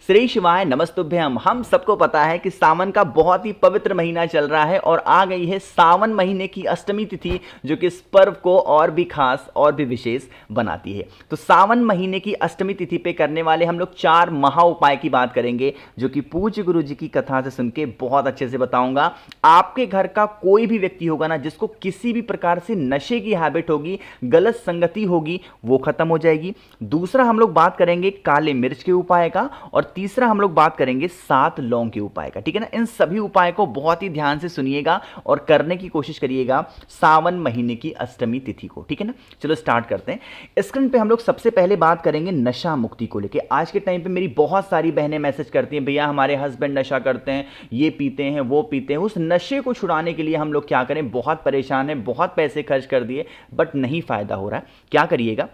श्री शिवाय नमस्तुभ्यम। हम सबको पता है कि सावन का बहुत ही पवित्र महीना चल रहा है और आ गई है सावन महीने की अष्टमी तिथि, जो कि इस पर्व को और भी खास और भी विशेष बनाती है। तो सावन महीने की अष्टमी तिथि पे करने वाले हम लोग 4 महा उपाय की बात करेंगे, जो कि पूज्य गुरु जी की कथा से सुन के बहुत अच्छे से बताऊंगा। आपके घर का कोई भी व्यक्ति होगा ना, जिसको किसी भी प्रकार से नशे की हैबिट होगी, गलत संगति होगी, वो खत्म हो जाएगी। दूसरा हम लोग बात करेंगे काले मिर्च के उपाय का, और तीसरा हम लोग बात करेंगे 7 लौंग के उपाय का। ठीक है ना। इन सभी उपाय को बहुत ही ध्यान से सुनिएगा और करने की कोशिश करिएगा सावन महीने की अष्टमी तिथि को। ठीक है ना। चलो स्टार्ट करते हैं। स्क्रीन पे हम लोग सबसे पहले बात करेंगे नशा मुक्ति को लेके। आज के टाइम पे मेरी बहुत सारी बहनें मैसेज करती हैं, भैया हमारे हस्बैंड नशा करते हैं, ये पीते हैं, वो पीते हैं। उस नशे को छुड़ाने के लिए हम लोग क्या करें, बहुत परेशान हैं, बहुत पैसे खर्च कर दिए बट नहीं फायदा हो रहा है। क्या करिएगा,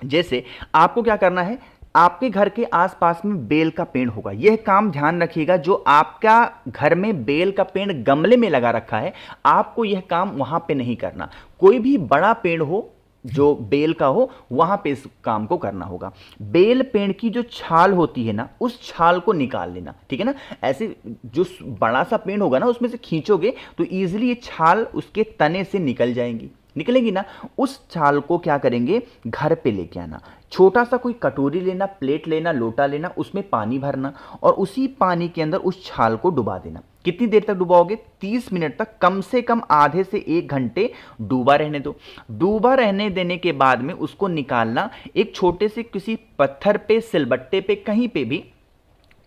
जैसे आपको क्या करना है, आपके घर के आसपास में बेल का पेड़ होगा, यह काम ध्यान रखिएगा। जो आपका घर में बेल का पेड़ गमले में लगा रखा है, आपको यह काम वहां पे नहीं करना। कोई भी बड़ा पेड़ हो जो बेल का हो, वहां पे इस काम को करना होगा। बेल पेड़ की जो छाल होती है ना, उस छाल को निकाल लेना। ठीक है ना। ऐसे जो बड़ा सा पेड़ होगा ना, उसमें से खींचोगे तो इजीली ये छाल उसके तने से निकलेगी ना। उस छाल को क्या करेंगे, घर पे लेके आना। छोटा सा कोई कटोरी लेना, प्लेट लेना, लोटा लेना, उसमें पानी भरना और उसी पानी के अंदर उस छाल को डुबा देना। कितनी देर तक डुबाओगे, 30 मिनट तक, कम से कम आधे से 1 घंटे डूबा रहने दो। डूबा रहने देने के बाद में उसको निकालना, एक छोटे से किसी पत्थर पे, सिलबट्टे पे, कहीं पे भी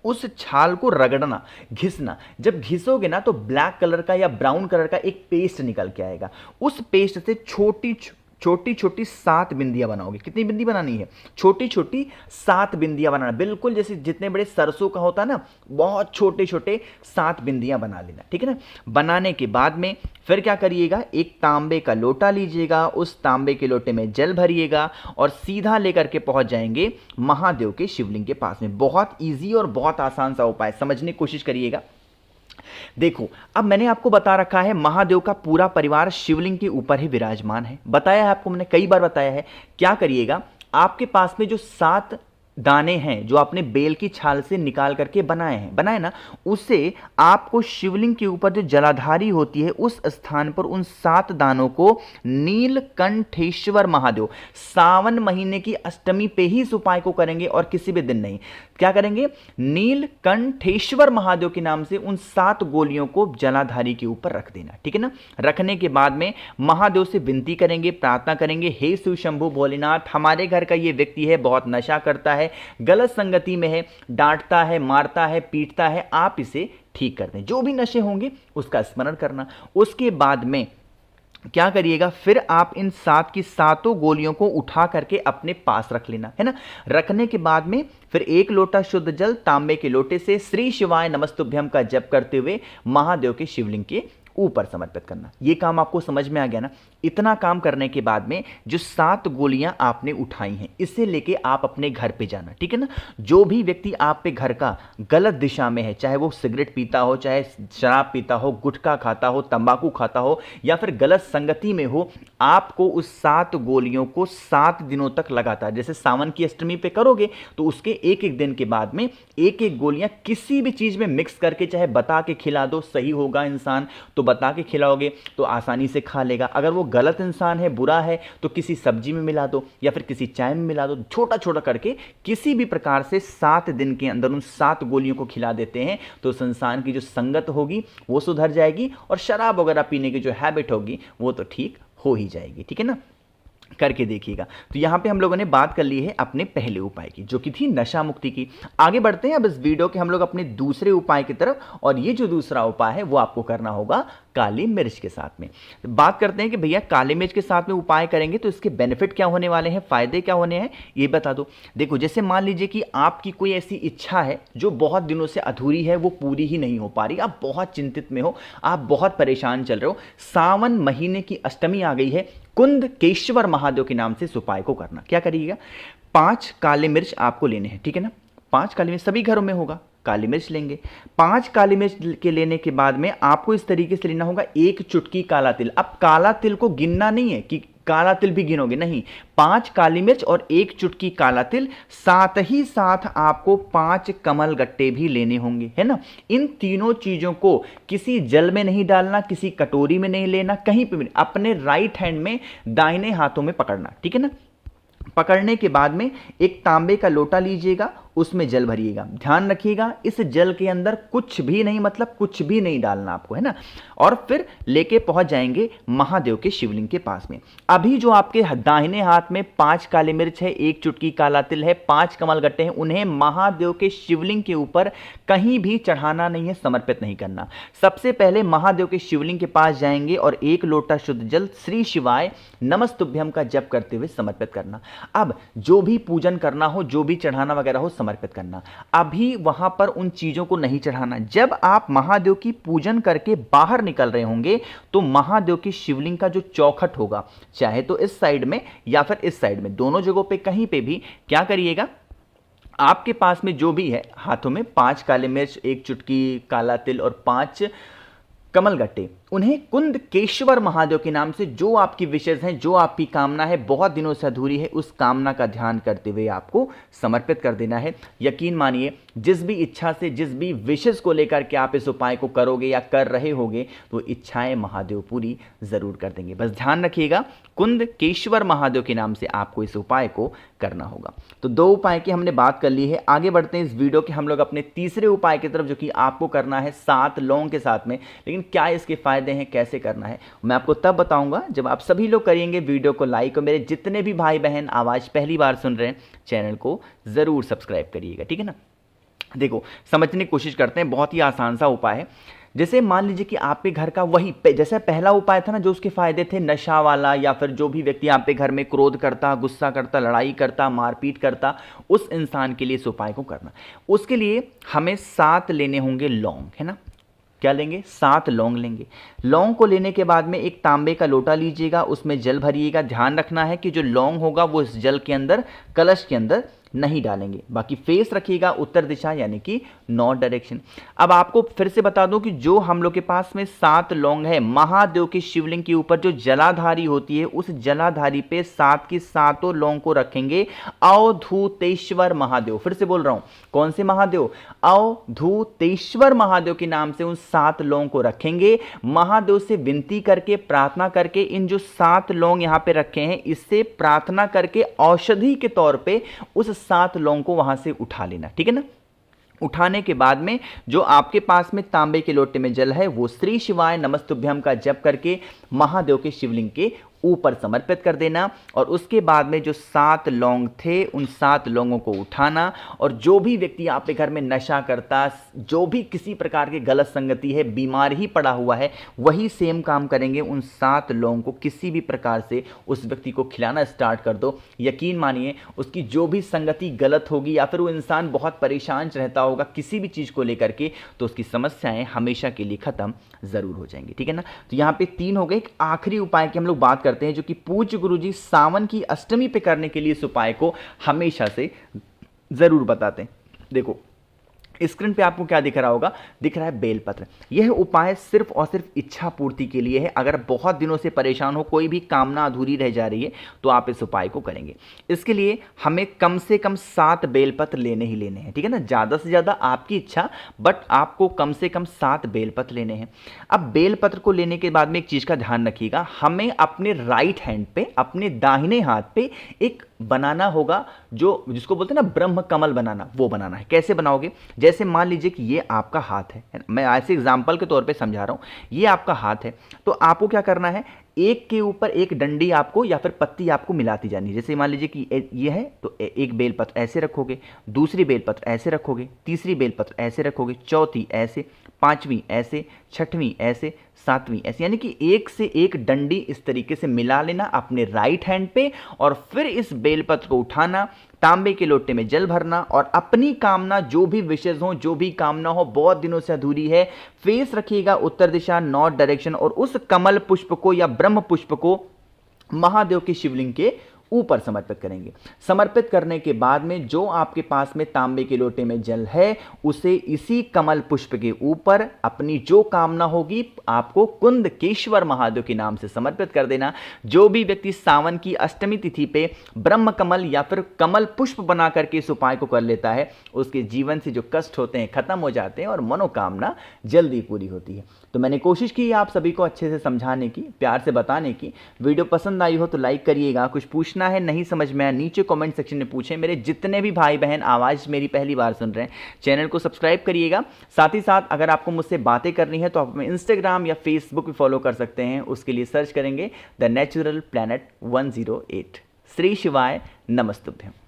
उस छाल को रगड़ना, घिसना। जब घिसोगे ना तो ब्लैक कलर का या ब्राउन कलर का एक पेस्ट निकल के आएगा। उस पेस्ट से छोटी छोटी 7 बिंदियां बनाओगे। कितनी बिंदी बनानी है, छोटी छोटी 7 बिंदियां बनाना। बिल्कुल जैसे जितने बड़े सरसों का होता है ना, बहुत छोटे छोटे 7 बिंदियां बना लेना। ठीक है ना। बनाने के बाद में फिर क्या करिएगा, एक तांबे का लोटा लीजिएगा, उस तांबे के लोटे में जल भरिएगा और सीधा लेकर के पहुंच जाएंगे महादेव के शिवलिंग के पास में। बहुत ईजी और बहुत आसान सा उपाय, समझने की कोशिश करिएगा। देखो, अब मैंने आपको बता रखा है महादेव का पूरा परिवार शिवलिंग के ऊपर ही विराजमान है। बताया है आपको, मैंने कई बार बताया है। क्या करिएगा, आपके पास में जो 7 दाने हैं जो आपने बेल की छाल से निकाल करके बनाए ना, उसे आपको शिवलिंग के ऊपर जो जलाधारी होती है उस स्थान पर उन 7 दानों को नीलकंठेश्वर महादेव, सावन महीने की अष्टमी पे ही इस उपाय को करेंगे और किसी भी दिन नहीं। क्या करेंगे, नीलकंठेश्वर महादेव के नाम से उन 7 गोलियों को जलाधारी के ऊपर रख देना। ठीक है ना। रखने के बाद में महादेव से विनती करेंगे, प्रार्थना करेंगे, हे शिव शंभु भोलेनाथ, हमारे घर का ये व्यक्ति है, बहुत नशा करता है, गलत संगति में है, डांटता है, मारता है, पीटता है, आप इसे ठीक कर दें। जो भी नशे होंगे उसका स्मरण करना। उसके बाद में क्या करिएगा, फिर आप इन 7 की 7 गोलियों को उठा करके अपने पास रख लेना है ना। रखने के बाद में फिर 1 लोटा शुद्ध जल तांबे के लोटे से श्री शिवाय नमस्तुभ्यम का जप करते हुए महादेव के शिवलिंग के ऊपर समर्पित करना। यह काम आपको समझ में आ गया ना। इतना काम करने के बाद में जो 7 गोलियां आपने उठाई हैं, इसे लेके आप अपने घर पे जाना। ठीक है ना। जो भी व्यक्ति आप पे घर का गलत दिशा में है, चाहे वो सिगरेट पीता हो, चाहे शराब पीता हो, गुटखा खाता हो, तंबाकू खाता हो, या फिर गलत संगति में हो, आपको उस 7 गोलियों को 7 दिनों तक लगातार, जैसे सावन की अष्टमी पे करोगे तो उसके एक दिन के बाद में एक गोलियां किसी भी चीज में मिक्स करके, चाहे बता के खिला दो, सही होगा इंसान तो बता के खिलाओगे तो आसानी से खा लेगा। अगर वो गलत इंसान है, बुरा है, तो किसी सब्जी में मिला दो या फिर किसी चाय में मिला दो। छोटा छोटा करके किसी भी प्रकार से 7 दिन के अंदर उन 7 गोलियों को खिला देते हैं तो उस इंसान की जो संगत होगी वो सुधर जाएगी और शराब वगैरह पीने की जो हैबिट होगी वो तो ठीक हो ही जाएगी। ठीक है ना। करके देखिएगा। तो यहां पे हम लोगों ने बात कर ली है अपने पहले उपाय की, जो कि थी नशा मुक्ति की। आगे बढ़ते हैं अब इस वीडियो के हम लोग अपने दूसरे उपाय की तरफ, और ये जो दूसरा उपाय है वो आपको करना होगा काली मिर्च के साथ में। बात करते हैं कि भैया काली मिर्च के साथ में उपाय करेंगे तो इसके बेनिफिट क्या होने वाले हैं, फायदे क्या होने हैं, ये बता दो। देखो, जैसे मान लीजिए कि आपकी कोई ऐसी इच्छा है जो बहुत दिनों से अधूरी है, वो पूरी ही नहीं हो पा रही, आप बहुत चिंतित में हो, आप बहुत परेशान चल रहे हो, सावन महीने की अष्टमी आ गई है, कुंदकेश्वर महादेव के नाम से इस उपाय को करना। क्या करिएगा, 5 काले मिर्च आपको लेने हैं। ठीक है ना। 5 काली मिर्च सभी घरों में होगा, काली मिर्च लेंगे। 5 काली मिर्च के लेने के बाद में आपको इस तरीके से लेना होगा 1 चुटकी काला तिल। अब काला तिल को गिनना नहीं है कि काला तिल भी गिनोगे, नहीं, 5 काली मिर्च और 1 चुटकी काला तिल, साथ ही साथ आपको 5 कमल गट्टे भी लेने होंगे, है ना। इन तीनों चीजों को किसी जल में नहीं डालना, किसी कटोरी में नहीं लेना, कहीं पे भी, अपने राइट हैंड में दाहिने हाथों में पकड़ना, ठीक है ना। पकड़ने के बाद में एक तांबे का लोटा लीजिएगा, उसमें जल भरिएगा। ध्यान रखिएगा इस जल के अंदर कुछ भी नहीं, मतलब कुछ भी नहीं डालना आपको, है ना। और फिर लेके पहुंच जाएंगे महादेव के शिवलिंग के पास में। अभी जो आपके दाहिने हाथ में 5 काली मिर्च है, 1 चुटकी काला तिल है, 5 कमल गट्टे हैं, उन्हें महादेव के शिवलिंग के ऊपर कहीं भी चढ़ाना नहीं है, समर्पित नहीं करना। सबसे पहले महादेव के शिवलिंग के पास जाएंगे और 1 लोटा शुद्ध जल श्री शिवाय नमस्तुभ्यम का जप करते हुए समर्पित करना। अब जो भी पूजन करना हो, जो भी चढ़ाना वगैरह हो, समर्पित करना। अभी वहां पर उन चीजों को नहीं चढ़ाना। जब आप महादेव की पूजन करके बाहर निकल रहे होंगे तो महादेव की शिवलिंग का जो चौखट होगा, चाहे तो इस साइड में या फिर इस साइड में, दोनों जगहों पे कहीं पे भी क्या करिएगा, आपके पास में जो भी है हाथों में 5 काले मिर्च, 1 चुटकी काला तिल और 5 कमल गट्टे, उन्हें कुंदकेश्वर महादेव के नाम से जो आपकी विशेष हैं, जो आपकी कामना है, बहुत दिनों से अधूरी है, उस कामना का ध्यान करते हुए आपको समर्पित कर देना है। यकीन मानिए जिस भी इच्छा से, जिस भी विशेष को लेकर के आप इस उपाय को करोगे या कर रहे होगे, तो इच्छाएं महादेव पूरी जरूर कर देंगे। बस ध्यान रखिएगा कुंदकेश्वर महादेव के नाम से आपको इस उपाय को करना होगा। तो 2 उपाय की हमने बात कर ली है। आगे बढ़ते हैं इस वीडियो के हम लोग अपने तीसरे उपाय की तरफ, जो कि आपको करना है 7 लौंग के साथ में। लेकिन क्या इसके फायदे हैं, कैसे करना है, मैं आपको तब बताऊंगा जब आप सभी लोग करेंगे वीडियो को लाइक। और मेरे जितने भी भाई बहन आवाज पहली बार सुन रहे हैं, चैनल को जरूर सब्सक्राइब करिएगा, ठीक है ना। देखो समझने की कोशिश करते हैं, बहुत ही आसान सा उपाय है। जैसे मान लीजिए कि आपके घर का वही जैसे पहला उपाय था ना, जो उसके फायदे थे, नशा वाला या फिर जो भी व्यक्ति आप पे घर में क्रोध करता, गुस्सा करता, लड़ाई करता, मारपीट करता, उस इंसान के लिए इस उपाय को करना। उसके लिए हमें 7 लेने होंगे लौंग, है ना। क्या लेंगे? 7 लौंग लेंगे। लौंग को लेने के बाद में एक तांबे का लोटा लीजिएगा, उसमें जल भरिएगा। ध्यान रखना है कि जो लौंग होगा वो इस जल के अंदर, कलश के अंदर नहीं डालेंगे। बाकी फेस रखिएगा उत्तर दिशा, यानी कि नॉर्थ डायरेक्शन। अब आपको फिर से बता दूं कि जो हम लोग के पास में 7 लौंग है, महादेव के शिवलिंग के ऊपर जो जलाधारी होती है, उस जलाधारी पे 7 की 7 लौंग को रखेंगे। अवधूतेश्वर महादेव, फिर से बोल रहा हूं, कौन से महादेव? अवधूतेश्वर महादेव के नाम से उन 7 लौंग को रखेंगे। महादेव से विनती करके, प्रार्थना करके, इन जो 7 लौंग यहां पे रखे हैं, इससे प्रार्थना करके औषधि के तौर पे उस 7 लौंग को वहां से उठा लेना, ठीक है ना। उठाने के बाद में जो आपके पास में तांबे के लोटे में जल है, वो श्री शिवाय नमस्तुभ्यम का जप करके महादेव के शिवलिंग के ऊपर समर्पित कर देना। और उसके बाद में जो 7 लौंग थे, उन 7 लौंगों को उठाना। और जो भी व्यक्ति आपके घर में नशा करता, जो भी किसी प्रकार की गलत संगति है, बीमार ही पड़ा हुआ है, वही सेम काम करेंगे। उन 7 लौंग को किसी भी प्रकार से उस व्यक्ति को खिलाना स्टार्ट कर दो। यकीन मानिए उसकी जो भी संगति गलत होगी, या फिर वो इंसान बहुत परेशान रहता होगा किसी भी चीज़ को लेकर के, तो उसकी समस्याएं हमेशा के लिए खत्म जरूर हो जाएंगी, ठीक है ना। तो यहाँ पे 3 हो गए। एक आखिरी उपाय की हम लोग बात करते हैं, जो कि पूज्य गुरुजी सावन की अष्टमी पे करने के लिए इस उपाय को हमेशा से जरूर बताते हैं। देखो स्क्रीन पे आपको क्या दिख रहा होगा? दिख रहा है बेलपत्र। यह उपाय सिर्फ और सिर्फ इच्छा पूर्ति के लिए है। अगर बहुत दिनों से परेशान हो, कोई भी कामना अधूरी रह जा रही है, तो आप इस उपाय को करेंगे। इसके लिए हमें कम से कम 7 बेलपत्र लेने ही लेने हैं, ठीक है ना। ज़्यादा से ज़्यादा आपकी इच्छा, बट आपको कम से कम 7 बेलपत्र लेने हैं। अब बेलपत्र को लेने के बाद में एक चीज़ का ध्यान रखिएगा, हमें अपने राइट हैंड पे, अपने दाहिने हाथ पे एक बनाना होगा, जो जिसको बोलते हैं ना ब्रह्म कमल बनाना, वो बनाना है। कैसे बनाओगे? जैसे मान लीजिए कि ये आपका हाथ है, मैं ऐसे एग्जांपल के तौर पे समझा रहा हूं, ये आपका हाथ है, तो आपको क्या करना है, एक के ऊपर एक डंडी आपको या फिर पत्ती आपको मिलाती जानी है। जैसे मान लीजिए कि ये है, तो एक बेलपत्र ऐसे रखोगे, दूसरी बेलपत्र ऐसे रखोगे, तीसरी बेलपत्र ऐसे रखोगे, चौथी ऐसे, 5वीं ऐसे, 6वीं ऐसे, 7वीं ऐसे, यानी कि एक से एक डंडी इस तरीके से मिला लेना अपने राइट हैंड पे। और फिर इस बेलपत्र को उठाना, तांबे के लोटे में जल भरना और अपनी कामना, जो भी विशेष हो, जो भी कामना हो, बहुत दिनों से अधूरी है, फेस रखिएगा उत्तर दिशा, नॉर्थ डायरेक्शन, और उस कमल पुष्प को या ब्रह्म पुष्प को महादेव के शिवलिंग के ऊपर समर्पित करेंगे। समर्पित करने के बाद में जो आपके पास में तांबे के लोटे में जल है, उसे इसी कमल पुष्प के ऊपर अपनी जो कामना होगी आपको कुंदकेश्वर महादेव के नाम से समर्पित कर देना। जो भी व्यक्ति सावन की अष्टमी तिथि पे ब्रह्म कमल या फिर कमल पुष्प बना करके इस उपाय को कर लेता है, उसके जीवन से जो कष्ट होते हैं खत्म हो जाते हैं और मनोकामना जल्दी पूरी होती है। तो मैंने कोशिश की आप सभी को अच्छे से समझाने की, प्यार से बताने की। वीडियो पसंद आई हो तो लाइक करिएगा। कुछ पूछना है, नहीं समझ में आया, नीचे कमेंट सेक्शन में पूछें। मेरे जितने भी भाई बहन आवाज़ मेरी पहली बार सुन रहे हैं, चैनल को सब्सक्राइब करिएगा। साथ ही साथ अगर आपको मुझसे बातें करनी है तो आप हमें इंस्टाग्राम या फेसबुक पे फॉलो कर सकते हैं। उसके लिए सर्च करेंगे द नेचुरल प्लैनेट 108। श्री शिवाय नमस्तुभ्यम।